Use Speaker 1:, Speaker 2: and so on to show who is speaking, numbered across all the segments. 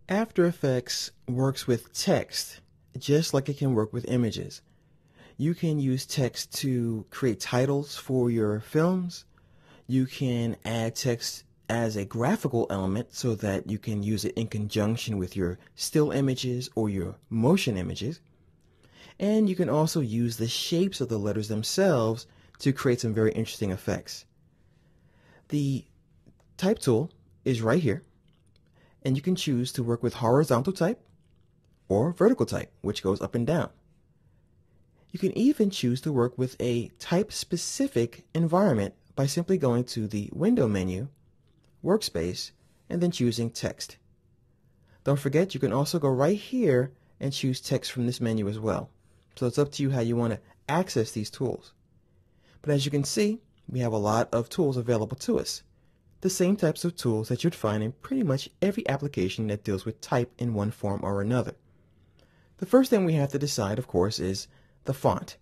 Speaker 1: After Effects works with text just like it can work with images. You can use text to create titles for your films. You can add text as a graphical element so that you can use it in conjunction with your still images or your motion images. And you can also use the shapes of the letters themselves to create some very interesting effects. The type tool is right here, and you can choose to work with horizontal type or vertical type, which goes up and down. You can even choose to work with a type-specific environment by simply going to the Window menu, Workspace, and then choosing Text. Don't forget, you can also go right here and choose text from this menu as well. So it's up to you how you want to access these tools. But as you can see, we have a lot of tools available to us. The same types of tools that you'd find in pretty much every application that deals with type in one form or another. The first thing we have to decide, of course, is the font.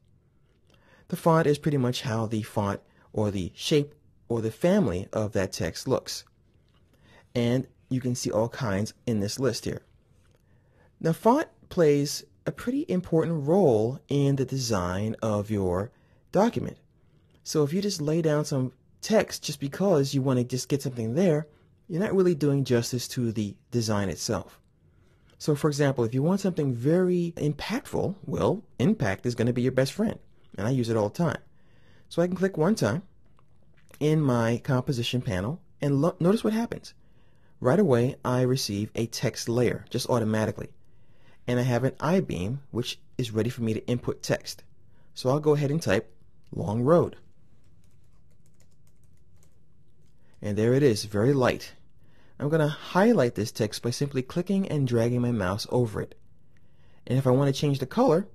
Speaker 1: The font is pretty much how the font or the shape or the family of that text looks. And you can see all kinds in this list here. Now, font plays a pretty important role in the design of your document. So if you just lay down some text just because you want to just get something there, you're not really doing justice to the design itself. So for example, if you want something very impactful, well, impact is going to be your best friend. And I use it all the time. So I can click one time in my composition panel and notice what happens. Right away, I receive a text layer just automatically. And I have an I-beam, which is ready for me to input text. So I'll go ahead and type long road. And there it is, very light. I'm going to highlight this text by simply clicking and dragging my mouse over it. And if I want to change the color,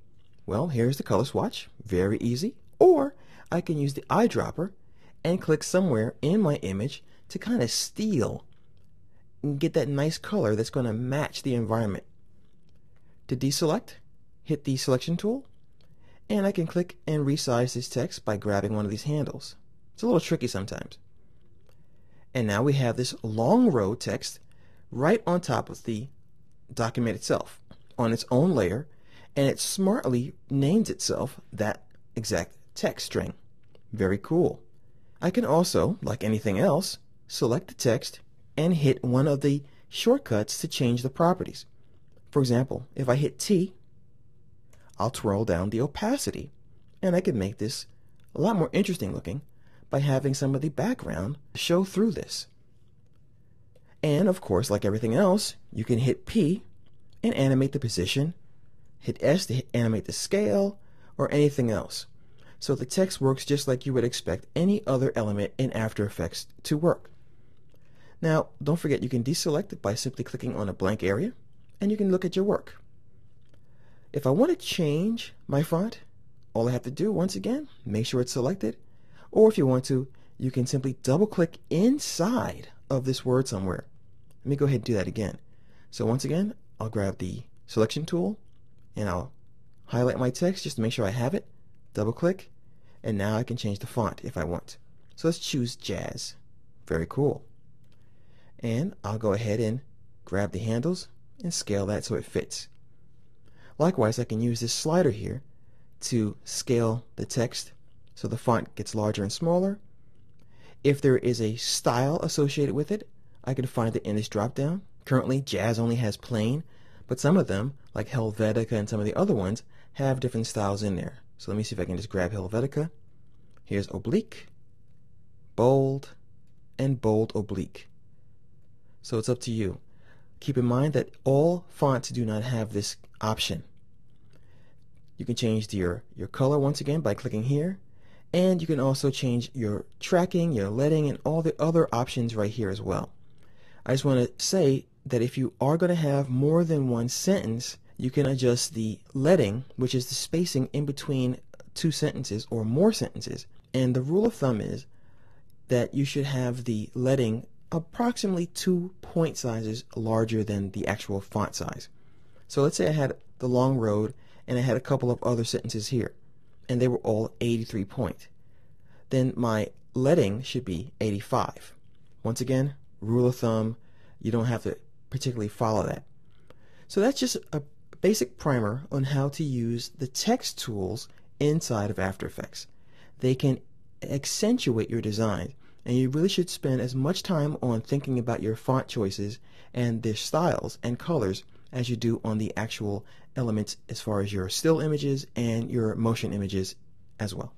Speaker 1: well, here's the color swatch. Very easy. Or I can use the eyedropper and click somewhere in my image to kind of steal and get that nice color that's going to match the environment. To deselect, hit the selection tool, and I can click and resize this text by grabbing one of these handles. It's a little tricky sometimes. And now we have this long row text right on top of the document itself on its own layer, and it smartly names itself that exact text string. Very cool. I can also, like anything else, select the text and hit one of the shortcuts to change the properties. For example, if I hit T, I'll twirl down the opacity, and I can make this a lot more interesting looking by having some of the background show through this. And of course, like everything else, you can hit P and animate the position, hit S to animate the scale, or anything else. So the text works just like you would expect any other element in After Effects to work. Now, don't forget, you can deselect it by simply clicking on a blank area, and you can look at your work. If I want to change my font, all I have to do, once again, make sure it's selected. Or if you want to, you can simply double-click inside of this word somewhere. Let me go ahead and do that again. So once again, I'll grab the selection tool, and I'll highlight my text just to make sure I have it, double-click, and now I can change the font if I want. So let's choose Jazz. Very cool. And I'll go ahead and grab the handles and scale that so it fits. Likewise, I can use this slider here to scale the text so the font gets larger and smaller. If there is a style associated with it, I can find it in this drop-down. Currently, Jazz only has plain, but some of them, like Helvetica and some of the other ones, have different styles in there. So let me see if I can just grab Helvetica. Here's oblique, bold, and bold oblique. So it's up to you. Keep in mind that all fonts do not have this option. You can change your color once again by clicking here. And you can also change your tracking, your leading, and all the other options right here as well. I just want to say that if you are going to have more than one sentence, you can adjust the leading, which is the spacing in between two sentences or more sentences. And the rule of thumb is that you should have the leading approximately 2 point sizes larger than the actual font size. So let's say I had the long road and I had a couple of other sentences here, and they were all 83 point. Then my leading should be 85. Once again, rule of thumb, you don't have to particularly follow that. So that's just a basic primer on how to use the text tools inside of After Effects. They can accentuate your design, and you really should spend as much time on thinking about your font choices and their styles and colors as you do on the actual elements as far as your still images and your motion images as well.